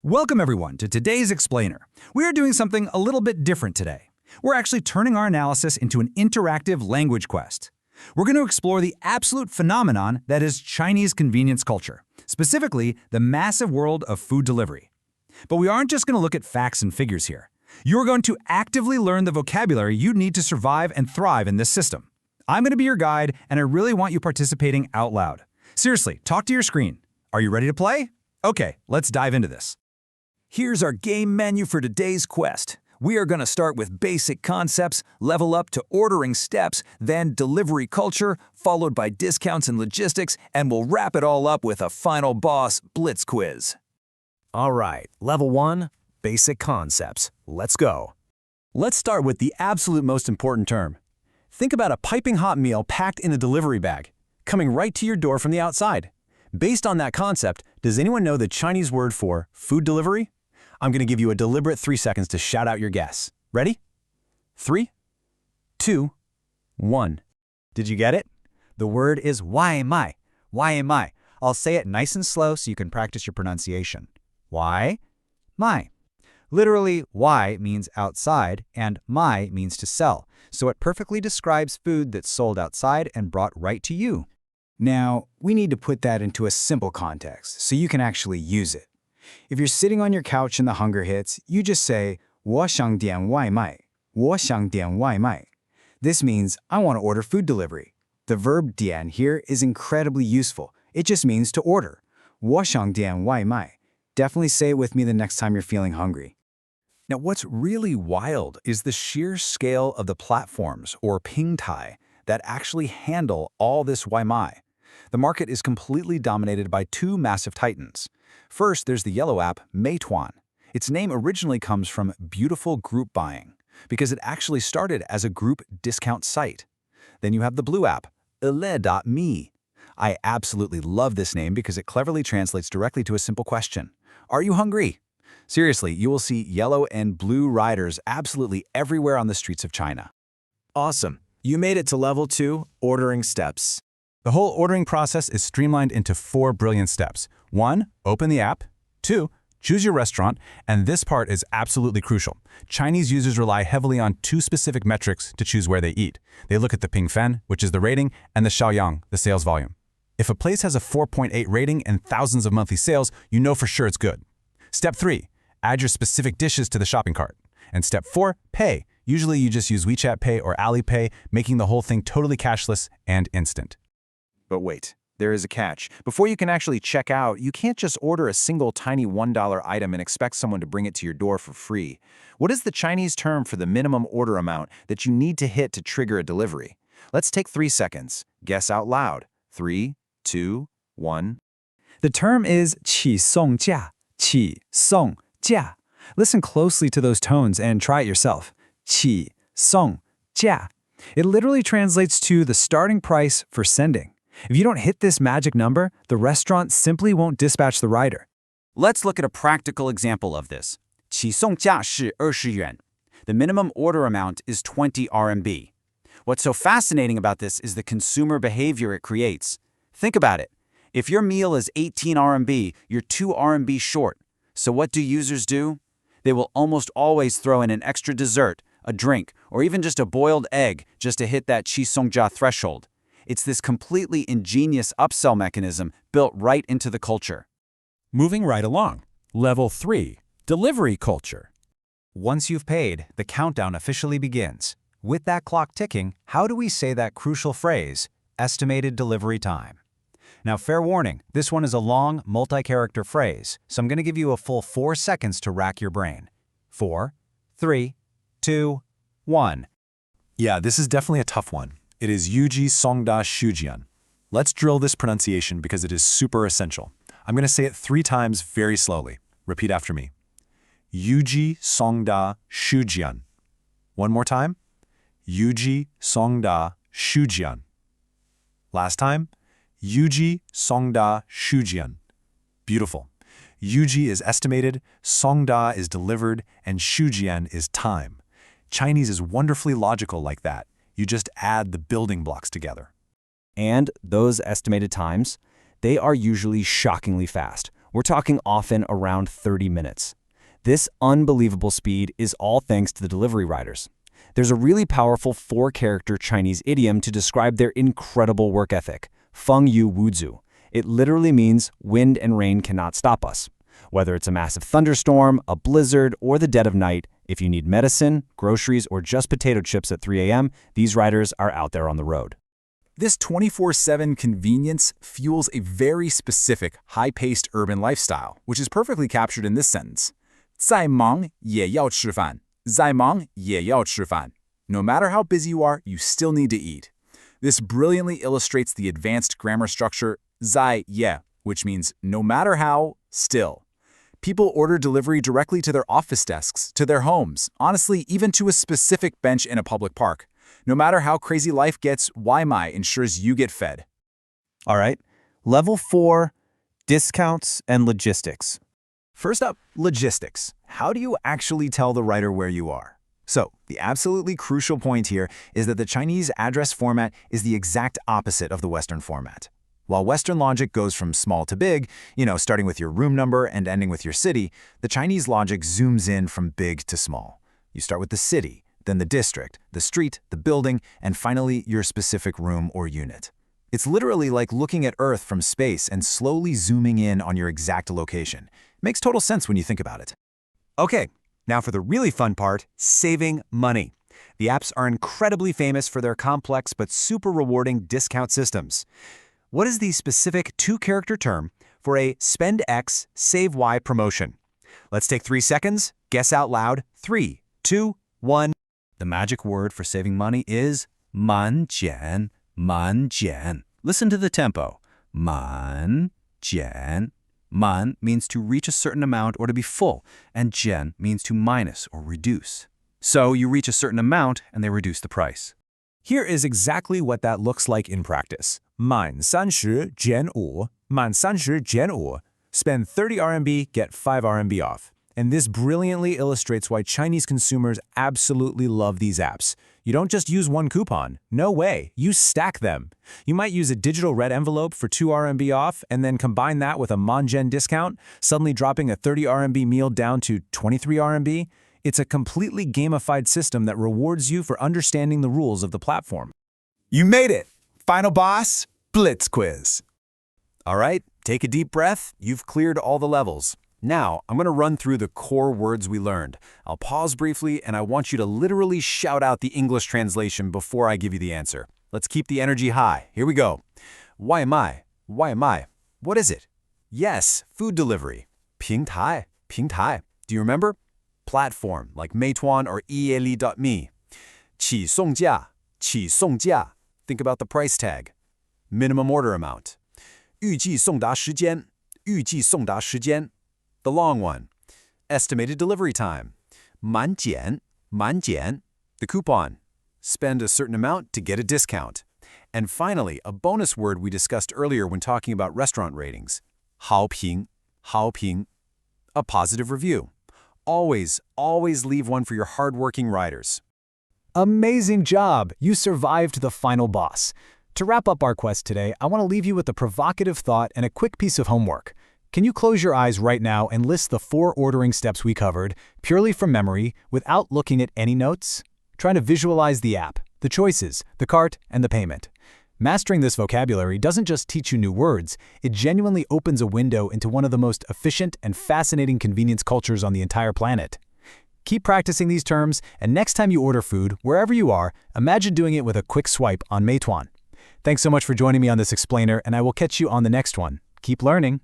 Welcome everyone to today's Explainer. We are doing something a little bit different today. We're actually turning our analysis into an interactive language quest. We're going to explore the absolute phenomenon that is Chinese convenience culture, specifically the massive world of food delivery. But we aren't just going to look at facts and figures here. You're going to actively learn the vocabulary you need to survive and thrive in this system. I'm going to be your guide, and I really want you participating out loud. Seriously, talk to your screen. Are you ready to play? Okay, let's dive into this. Here's our game menu for today's quest. We are going to start with basic concepts, level up to ordering steps, then delivery culture, followed by discounts and logistics, and we'll wrap it all up with a final boss blitz quiz. All right, level 1, basic concepts. Let's go. Let's start with the absolute most important term. Think about a piping hot meal packed in a delivery bag, coming right to your door from the outside. Based on that concept, does anyone know the Chinese word for food delivery? I'm going to give you a deliberate 3 seconds to shout out your guess. Ready? 3, 2, 1. Did you get it? The word is wai mai. Wai mai. I'll say it nice and slow so you can practice your pronunciation. Wai mai. Literally, wai means outside and mai means to sell, so it perfectly describes food that's sold outside and brought right to you. Now, we need to put that into a simple context so you can actually use it. If you're sitting on your couch and the hunger hits, you just say, 我想点外卖. 我想点外卖. This means, I want to order food delivery. The verb 点 here is incredibly useful. It just means to order. 我想点外卖. Definitely say it with me the next time you're feeling hungry. Now, what's really wild is the sheer scale of the platforms, or pingtai, that actually handle all this waimai. The market is completely dominated by two massive titans. First, there's the yellow app, Meituan. Its name originally comes from beautiful group buying, because it actually started as a group discount site. Then you have the blue app, ile.me. I absolutely love this name because it cleverly translates directly to a simple question. Are you hungry? Seriously, you will see yellow and blue riders absolutely everywhere on the streets of China. Awesome. You made it to level 2, ordering steps. The whole ordering process is streamlined into 4 brilliant steps. 1, open the app. 2, choose your restaurant. And this part is absolutely crucial. Chinese users rely heavily on 2 specific metrics to choose where they eat. They look at the Ping Fen, which is the rating, and the Xiaoyang, the sales volume. If a place has a 4.8 rating and thousands of monthly sales, you know for sure it's good. Step 3, add your specific dishes to the shopping cart. And step 4, pay. Usually you just use WeChat Pay or Alipay, making the whole thing totally cashless and instant. But wait, there is a catch. Before you can actually check out, you can't just order a single tiny $1 item and expect someone to bring it to your door for free. What is the Chinese term for the minimum order amount that you need to hit to trigger a delivery? Let's take 3 seconds. Guess out loud. 3, 2, 1. The term is 起送价. 起送价. Listen closely to those tones and try it yourself. 起送价. It literally translates to the starting price for sending. If you don't hit this magic number, the restaurant simply won't dispatch the rider. Let's look at a practical example of this. 起送价是20元. The minimum order amount is 20 RMB. What's so fascinating about this is the consumer behavior it creates. Think about it. If your meal is 18 RMB, you're 2 RMB short. So what do users do? They will almost always throw in an extra dessert, a drink, or even just a boiled egg just to hit that 起送价 threshold. It's this completely ingenious upsell mechanism built right into the culture. Moving right along. Level 3, delivery culture. Once you've paid, the countdown officially begins. With that clock ticking, how do we say that crucial phrase, estimated delivery time? Now, fair warning, this one is a long, multi-character phrase, so I'm going to give you a full 4 seconds to rack your brain. 4, 3, 2, 1. Yeah, this is definitely a tough one. It is Yuji Songda Shujian. Let's drill this pronunciation because it is super essential. I'm going to say it 3 times very slowly. Repeat after me. Yuji Songda Shujian. One more time. Yuji Songda Shujian. Last time. Yuji Songda Shujian. Beautiful. Yuji is estimated, Songda is delivered, and Shujian is time. Chinese is wonderfully logical like that. You just add the building blocks together. And those estimated times, they are usually shockingly fast. We're talking often around 30 minutes. This unbelievable speed is all thanks to the delivery riders. There's a really powerful 4-character Chinese idiom to describe their incredible work ethic, feng yu wuzu. It literally means wind and rain cannot stop us. Whether it's a massive thunderstorm, a blizzard, or the dead of night, if you need medicine, groceries, or just potato chips at 3 a.m., these riders are out there on the road. This 24/7 convenience fuels a very specific, high-paced urban lifestyle, which is perfectly captured in this sentence. 再忙也要吃饭. 再忙也要吃饭. No matter how busy you are, you still need to eat. This brilliantly illustrates the advanced grammar structure 在也, which means no matter how, still. People order delivery directly to their office desks, to their homes, honestly, even to a specific bench in a public park. No matter how crazy life gets, Waimai ensures you get fed. All right. Level 4, discounts and logistics. First up, logistics. How do you actually tell the writer where you are? So, the absolutely crucial point here is that the Chinese address format is the exact opposite of the Western format. While Western logic goes from small to big, starting with your room number and ending with your city, the Chinese logic zooms in from big to small. You start with the city, then the district, the street, the building, and finally your specific room or unit. It's literally like looking at Earth from space and slowly zooming in on your exact location. Makes total sense when you think about it. Okay, now for the really fun part, saving money. The apps are incredibly famous for their complex but super rewarding discount systems. What is the specific 2-character term for a spend X, save Y promotion? Let's take 3 seconds, guess out loud. 3, 2, 1. The magic word for saving money is 满减, 满减. Listen to the tempo. 满减. 满 means to reach a certain amount or to be full, and 减 means to minus or reduce. So you reach a certain amount and they reduce the price. Here is exactly what that looks like in practice. 满30减5, 满30减5. Spend 30 RMB, get 5 RMB off. And this brilliantly illustrates why Chinese consumers absolutely love these apps. You don't just use one coupon. No way. You stack them. You might use a digital red envelope for 2 RMB off and then combine that with a Mandarin discount, suddenly dropping a 30 RMB meal down to 23 RMB. It's a completely gamified system that rewards you for understanding the rules of the platform. You made it! Final boss, Blitz quiz. All right, take a deep breath. You've cleared all the levels. Now, I'm going to run through the core words we learned. I'll pause briefly, and I want you to literally shout out the English translation before I give you the answer. Let's keep the energy high. Here we go. Why am I? Why am I? What is it? Yes, food delivery. 平台, 平台. Do you remember? Platform, like Meituan or Yili.me. 起送价, 起送价. Think about the price tag. Minimum order amount. 预计送达时间, 预计送达时间. The long one. Estimated delivery time. 满减, 满减. The coupon. Spend a certain amount to get a discount. And finally, a bonus word we discussed earlier when talking about restaurant ratings. 好评, 好评. A positive review. Always, always leave one for your hardworking riders. Amazing job! You survived the final boss. To wrap up our quest today, I want to leave you with a provocative thought and a quick piece of homework. Can you close your eyes right now and list the 4 ordering steps we covered, purely from memory, without looking at any notes? Try to visualize the app, the choices, the cart, and the payment. Mastering this vocabulary doesn't just teach you new words, it genuinely opens a window into one of the most efficient and fascinating convenience cultures on the entire planet. Keep practicing these terms, and next time you order food, wherever you are, imagine doing it with a quick swipe on Meituan. Thanks so much for joining me on this explainer, and I will catch you on the next one. Keep learning.